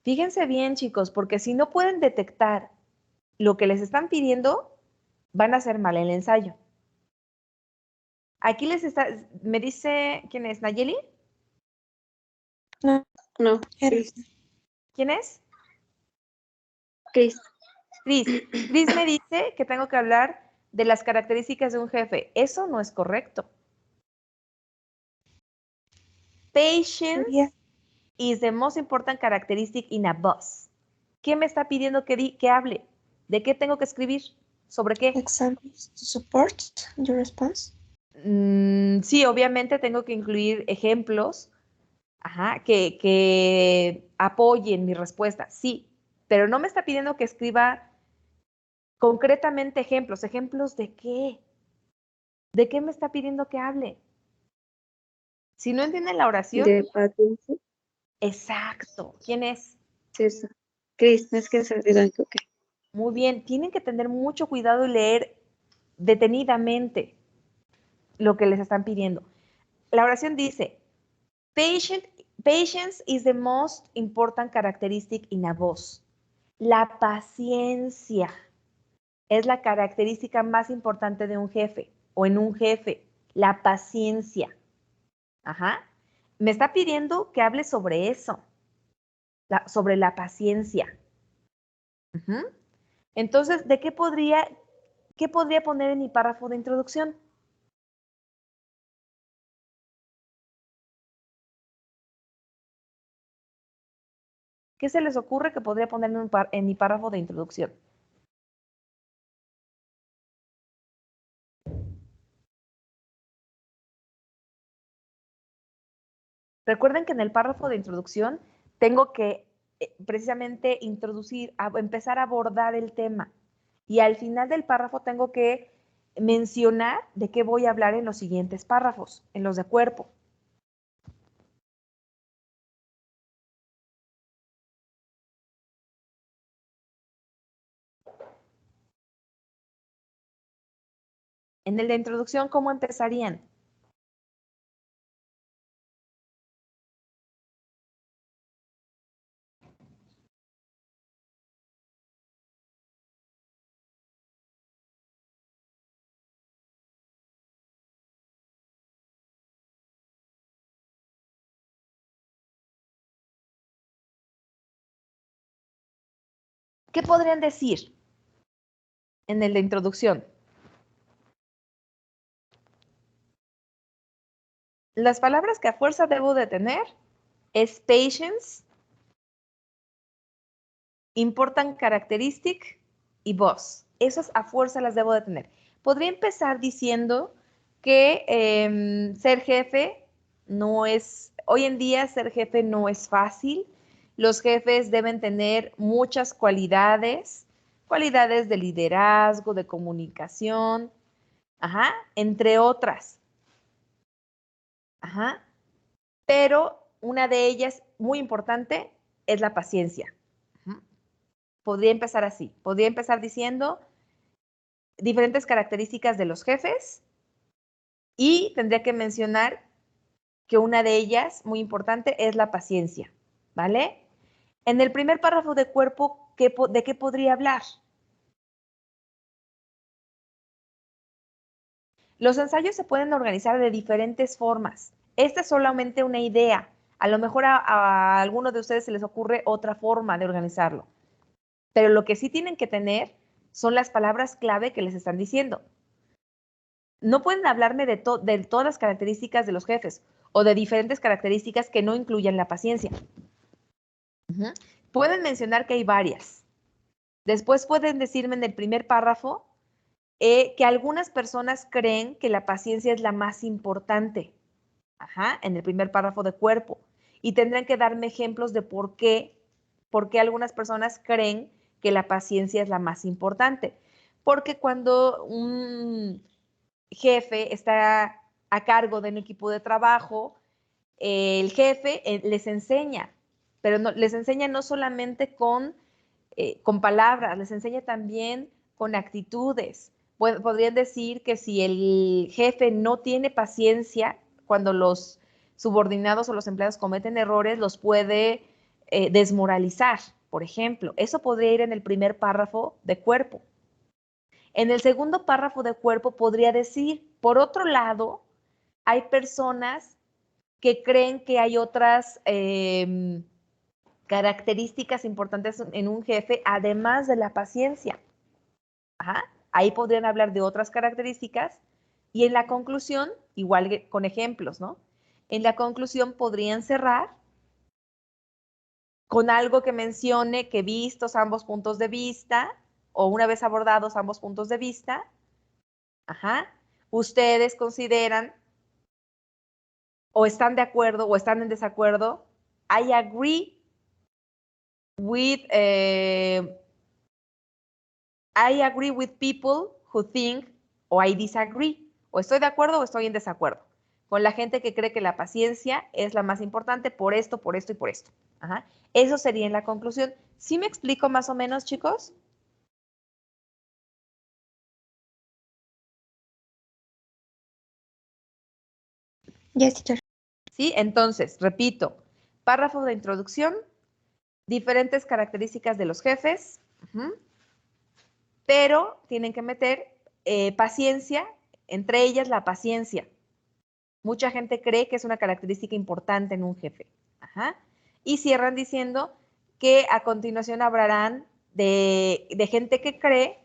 Fíjense bien, chicos, porque si no pueden detectar lo que les están pidiendo, van a hacer mal el ensayo. Aquí me dice, ¿quién es? ¿Nayeli? No. ¿Quién es? Chris. Chris me dice que tengo que hablar de las características de un jefe. Eso no es correcto. Patience is the most important characteristic in a boss. ¿Qué me está pidiendo que hable? ¿De qué tengo que escribir? ¿Sobre qué? Examples to support your response. Sí, obviamente tengo que incluir ejemplos que apoyen mi respuesta, sí, pero no me está pidiendo que escriba concretamente ejemplos. ¿Ejemplos de qué? ¿De qué me está pidiendo que hable? Si no entienden la oración. De paciencia. Exacto. ¿Quién es? César. Chris, es que se olvidan que okay. Muy bien, tienen que tener mucho cuidado y leer detenidamente lo que les están pidiendo. La oración dice, patience is the most important characteristic in a boss. La paciencia es la característica más importante de un jefe o en un jefe. La paciencia. Me está pidiendo que hable sobre eso, sobre la paciencia. Entonces, ¿de qué podría ¿Qué podría poner en mi párrafo de introducción? ¿Qué se les ocurre que podría poner en mi párrafo de introducción? Recuerden que en el párrafo de introducción tengo que precisamente empezar a abordar el tema. Y al final del párrafo tengo que mencionar de qué voy a hablar en los siguientes párrafos, en los de cuerpo. En el de introducción, ¿cómo empezarían? ¿Qué podrían decir en el de introducción? Las palabras que a fuerza debo de tener es patience, important characteristic y boss. Esas a fuerza las debo de tener. Podría empezar diciendo que ser jefe no es, hoy en día ser jefe no es fácil. Los jefes deben tener muchas cualidades, cualidades de liderazgo, de comunicación, ajá, entre otras. Ajá. Pero una de ellas, muy importante, es la paciencia. Podría empezar así. Podría empezar diciendo diferentes características de los jefes y tendría que mencionar que una de ellas, muy importante, es la paciencia, ¿vale? En el primer párrafo de cuerpo, ¿de qué podría hablar? Los ensayos se pueden organizar de diferentes formas. Esta es solamente una idea. A lo mejor a alguno de ustedes se les ocurre otra forma de organizarlo. Pero lo que sí tienen que tener son las palabras clave que les están diciendo. No pueden hablarme de todas las características de los jefes o de diferentes características que no incluyan la paciencia. Pueden mencionar que hay varias. Después pueden decirme en el primer párrafo que algunas personas creen que la paciencia es la más importante. En el primer párrafo de cuerpo. Y tendrán que darme ejemplos de por qué algunas personas creen que la paciencia es la más importante. Porque cuando un jefe está a cargo de un equipo de trabajo, el jefe les enseña, pero les enseña no solamente con palabras, les enseña también con actitudes. Podrían decir que si el jefe no tiene paciencia cuando los subordinados o los empleados cometen errores, los puede desmoralizar, por ejemplo. Eso podría ir en el primer párrafo de cuerpo. En el segundo párrafo de cuerpo podría decir, por otro lado, hay personas que creen que hay otras características importantes en un jefe, además de la paciencia. Ahí podrían hablar de otras características y en la conclusión, igual con ejemplos, ¿no? En la conclusión podrían cerrar con algo que mencione que vistos ambos puntos de vista o una vez abordados ambos puntos de vista, ustedes consideran o están de acuerdo o están en desacuerdo. I agree with people who think, o I disagree, o estoy de acuerdo o estoy en desacuerdo con la gente que cree que la paciencia es la más importante por esto y por esto. Eso sería en la conclusión. ¿Sí me explico más o menos, chicos? Yes, teacher. Sí, entonces, repito, párrafo de introducción, diferentes características de los jefes, pero tienen que meter paciencia, entre ellas la paciencia. Mucha gente cree que es una característica importante en un jefe. Y cierran diciendo que a continuación hablarán de gente que cree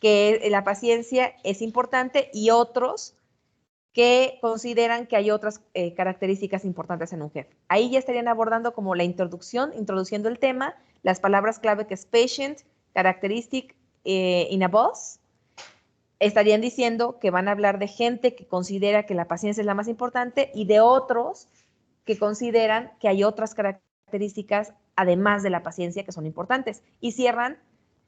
que la paciencia es importante y otros que consideran que hay otras características importantes en un jefe. Ahí ya estarían abordando como la introducción, introduciendo el tema, las palabras clave que es patient, characteristic, in a boss. Estarían diciendo que van a hablar de gente que considera que la paciencia es la más importante y de otros que consideran que hay otras características además de la paciencia que son importantes. Y cierran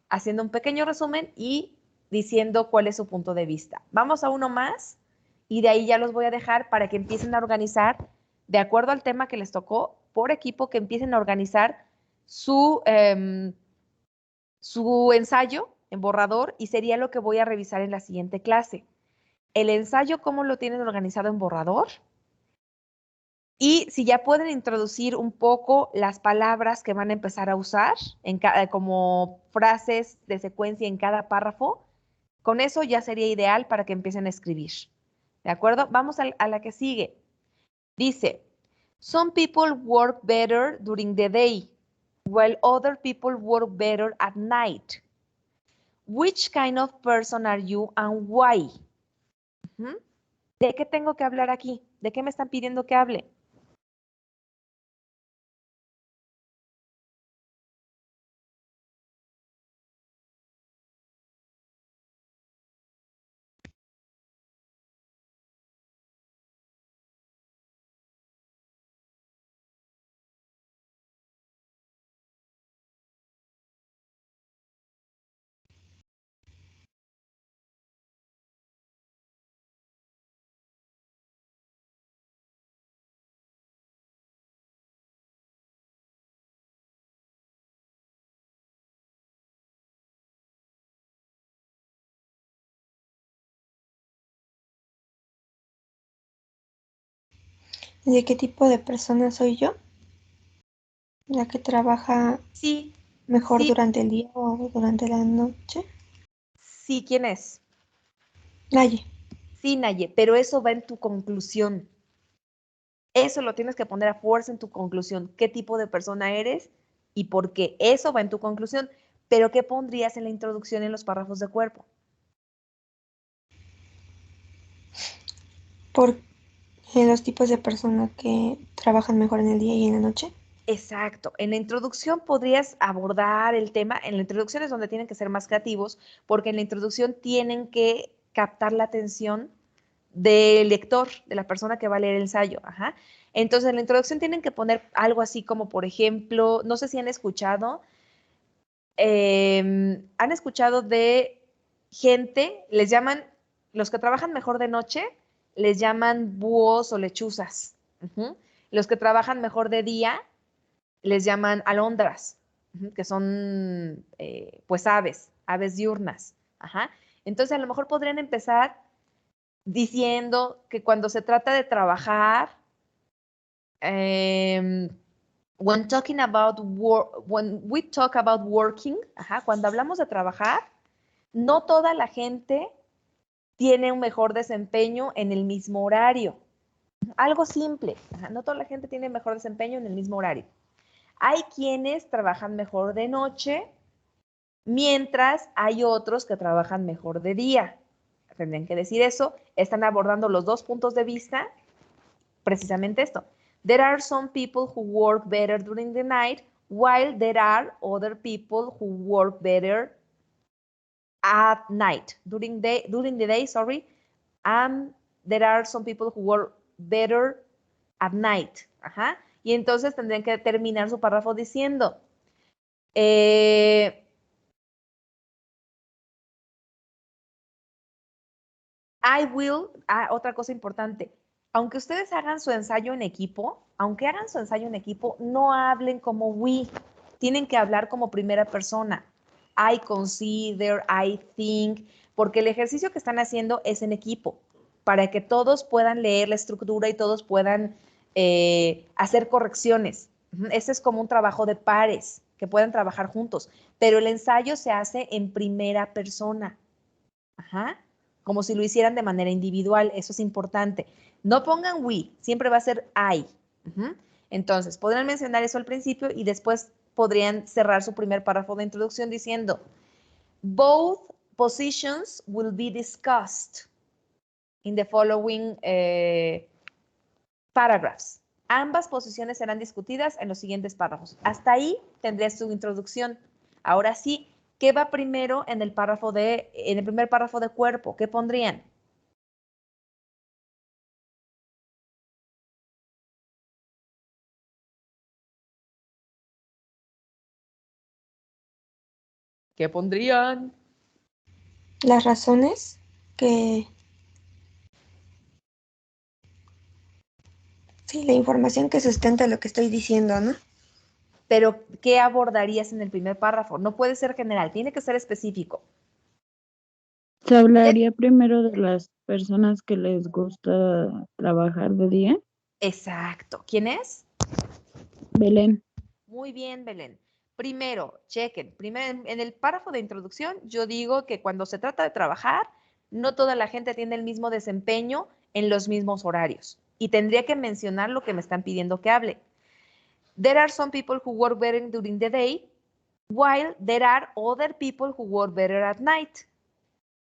haciendo un pequeño resumen y diciendo cuál es su punto de vista. Vamos a uno más y de ahí ya los voy a dejar para que empiecen a organizar, de acuerdo al tema que les tocó, por equipo, que empiecen a organizar su ensayo en borrador y sería lo que voy a revisar en la siguiente clase. El ensayo, cómo lo tienen organizado en borrador y si ya pueden introducir un poco las palabras que van a empezar a usar como frases de secuencia en cada párrafo, con eso ya sería ideal para que empiecen a escribir. ¿De acuerdo? Vamos a la que sigue. Dice, some people work better during the day, while other people work better at night. Which kind of person are you and why? ¿De qué tengo que hablar aquí? ¿De qué me están pidiendo que hable? ¿De qué tipo de persona soy yo? ¿La que trabaja Sí, mejor sí, durante el día o durante la noche? sí, ¿quién es? Naye. Sí, Naye, pero eso va en tu conclusión. Eso lo tienes que poner a fuerza en tu conclusión. ¿Qué tipo de persona eres y por qué? Eso va en tu conclusión. Pero ¿qué pondrías en la introducción en los párrafos de cuerpo? Por los tipos de personas que trabajan mejor en el día y en la noche. Exacto. En la introducción podrías abordar el tema. En la introducción es donde tienen que ser más creativos, porque en la introducción tienen que captar la atención del lector, de la persona que va a leer el ensayo. Ajá. Entonces, en la introducción tienen que poner algo así como, por ejemplo, no sé si han escuchado de gente, les llaman, los que trabajan mejor de noche, les llaman búhos o lechuzas. Ujú. Los que trabajan mejor de día, les llaman alondras, que son pues aves diurnas. Ajá. Entonces a lo mejor podrían empezar diciendo que cuando se trata de trabajar, when talking about work, when we talk about working, ajá, cuando hablamos de trabajar, no toda la gente tiene un mejor desempeño en el mismo horario. Algo simple, ajá, no toda la gente tiene mejor desempeño en el mismo horario. Hay quienes trabajan mejor de noche, mientras hay otros que trabajan mejor de día. Tendrían que decir eso. Están abordando los dos puntos de vista, precisamente esto. There are some people who work better during the night, while there are other people who work better at night. During the day, sorry. There are some people who work better at night. Ajá. Y entonces tendrían que terminar su párrafo diciendo, otra cosa importante, aunque ustedes hagan su ensayo en equipo, no hablen como we, tienen que hablar como primera persona. I consider, I think, porque el ejercicio que están haciendo es en equipo, para que todos puedan leer la estructura y todos puedan hacer correcciones. Ese es como un trabajo de pares, que puedan trabajar juntos, pero el ensayo se hace en primera persona. Ajá. Como si lo hicieran de manera individual, eso es importante. No pongan we, siempre va a ser I. Entonces, podrían mencionar eso al principio y después podrían cerrar su primer párrafo de introducción diciendo, both positions will be discussed in the following paragraphs. Ambas posiciones serán discutidas en los siguientes párrafos. Hasta ahí tendrías tu introducción. Ahora sí, ¿qué va primero en el primer párrafo de cuerpo? ¿Qué pondrían? ¿Qué pondrían? Las razones que... Sí, la información que sustenta lo que estoy diciendo, ¿no? Pero, ¿qué abordarías en el primer párrafo? No puede ser general, tiene que ser específico. Se hablaría primero de las personas que les gusta trabajar de día. Exacto. ¿Quién es? Belén. Muy bien, Belén. Primero, chequen. Primero, en el párrafo de introducción, yo digo que cuando se trata de trabajar, no toda la gente tiene el mismo desempeño en los mismos horarios. Y tendría que mencionar lo que me están pidiendo que hable. There are some people who work better during the day, while there are other people who work better at night.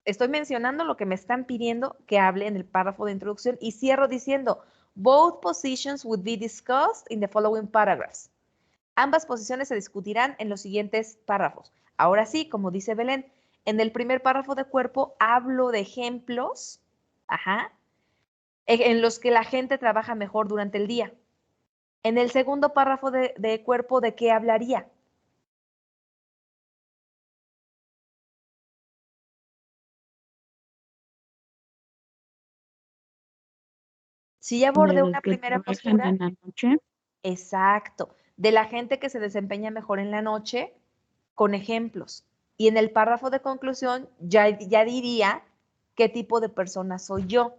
Estoy mencionando lo que me están pidiendo que hable en el párrafo de introducción y cierro diciendo, both positions would be discussed in the following paragraphs. Ambas posiciones se discutirán en los siguientes párrafos. Ahora sí, como dice Belén, en el primer párrafo de cuerpo hablo de ejemplos, en los que la gente trabaja mejor durante el día. En el segundo párrafo de cuerpo, ¿de qué hablaría? Si ya abordé De los una que primera trabajan postura, en la noche. exacto, de la gente que se desempeña mejor en la noche, con ejemplos. Y en el párrafo de conclusión ya diría qué tipo de persona soy yo.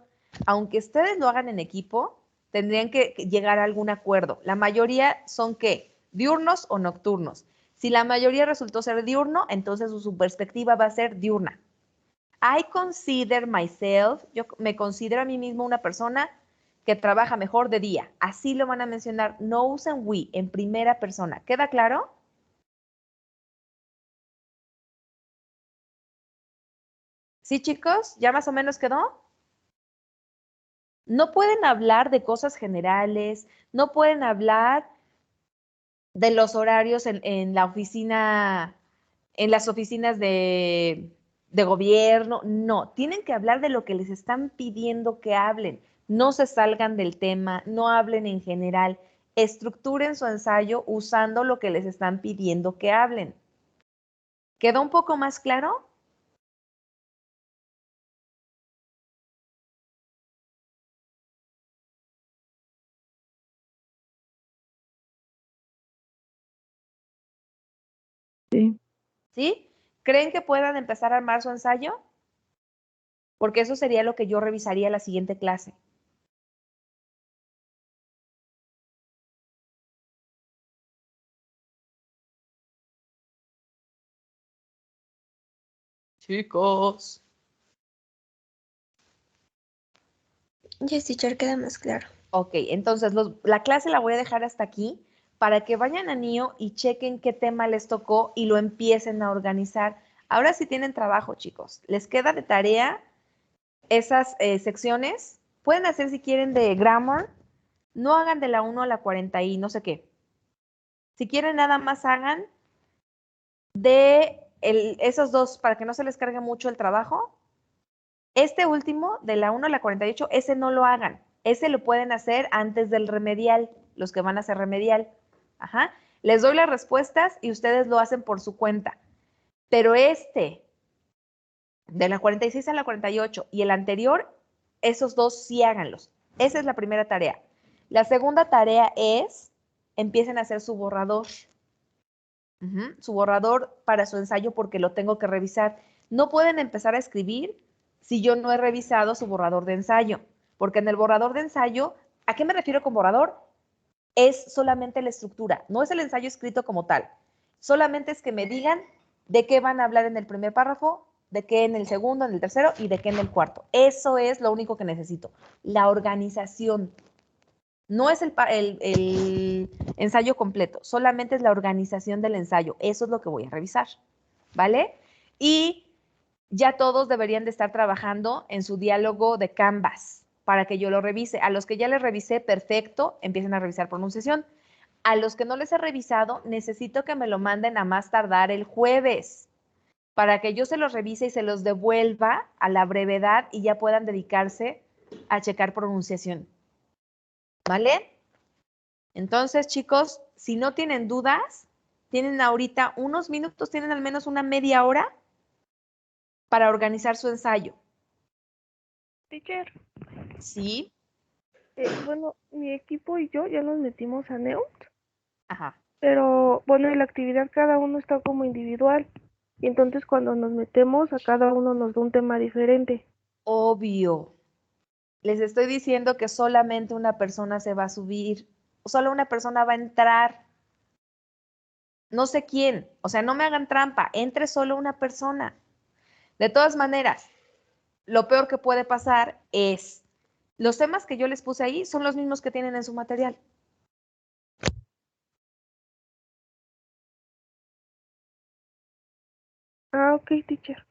Aunque ustedes lo hagan en equipo, tendrían que llegar a algún acuerdo. La mayoría son ¿qué? Diurnos o nocturnos. Si la mayoría resultó ser diurno, entonces su perspectiva va a ser diurna. I consider myself, yo me considero a mí mismo una persona que trabaja mejor de día. Así lo van a mencionar. No usen we en primera persona. ¿Queda claro? ¿Sí, chicos? ¿Ya más o menos quedó? No pueden hablar de cosas generales, no pueden hablar de los horarios en la oficina, en las oficinas de gobierno, no, tienen que hablar de lo que les están pidiendo que hablen, no se salgan del tema, no hablen en general, estructuren su ensayo usando lo que les están pidiendo que hablen. ¿Quedó un poco más claro? Sí. ¿Sí? ¿Creen que puedan empezar a armar su ensayo? Porque eso sería lo que yo revisaría la siguiente clase. Chicos. Yes, teacher, queda más claro. Ok, entonces la clase la voy a dejar hasta aquí para que vayan a NIO y chequen qué tema les tocó y lo empiecen a organizar. Ahora sí tienen trabajo, chicos. Les queda de tarea esas secciones. Pueden hacer si quieren de grammar. No hagan de la 1 a la 40 y no sé qué. Si quieren nada más hagan de esos dos para que no se les cargue mucho el trabajo. Este último, de la 1 a la 48, ese no lo hagan. Ese lo pueden hacer antes del remedial, los que van a hacer remedial. Ajá. Les doy las respuestas y ustedes lo hacen por su cuenta. Pero este, de la 46 a la 48 y el anterior, esos dos sí háganlos. Esa es la primera tarea. La segunda tarea es, empiecen a hacer su borrador. Su borrador para su ensayo porque lo tengo que revisar. No pueden empezar a escribir si yo no he revisado su borrador de ensayo, porque en el borrador de ensayo, ¿a qué me refiero con borrador? Es solamente la estructura, no es el ensayo escrito como tal. Solamente es que me digan de qué van a hablar en el primer párrafo, de qué en el segundo, en el tercero y de qué en el cuarto. Eso es lo único que necesito, la organización. No es el ensayo completo, solamente es la organización del ensayo. Eso es lo que voy a revisar, ¿vale? Y ya todos deberían de estar trabajando en su diálogo de Canvas para que yo lo revise. A los que ya les revisé, perfecto, empiecen a revisar pronunciación. A los que no les he revisado, necesito que me lo manden a más tardar el jueves para que yo se los revise y se los devuelva a la brevedad y ya puedan dedicarse a checar pronunciación. ¿Vale? Entonces, chicos, si no tienen dudas, tienen ahorita unos minutos, tienen al menos una media hora para organizar su ensayo. Teacher, ¿Sí? bueno, mi equipo y yo ya nos metimos a Neon, Ajá. pero bueno, en la actividad cada uno está como individual. Y entonces cuando nos metemos, a cada uno nos da un tema diferente. Obvio. Les estoy diciendo que solamente una persona se va a subir, solo una persona va a entrar. No sé quién, o sea, no me hagan trampa, entre solo una persona. De todas maneras, lo peor que puede pasar es, los temas que yo les puse ahí son los mismos que tienen en su material. Ah, ok, teacher.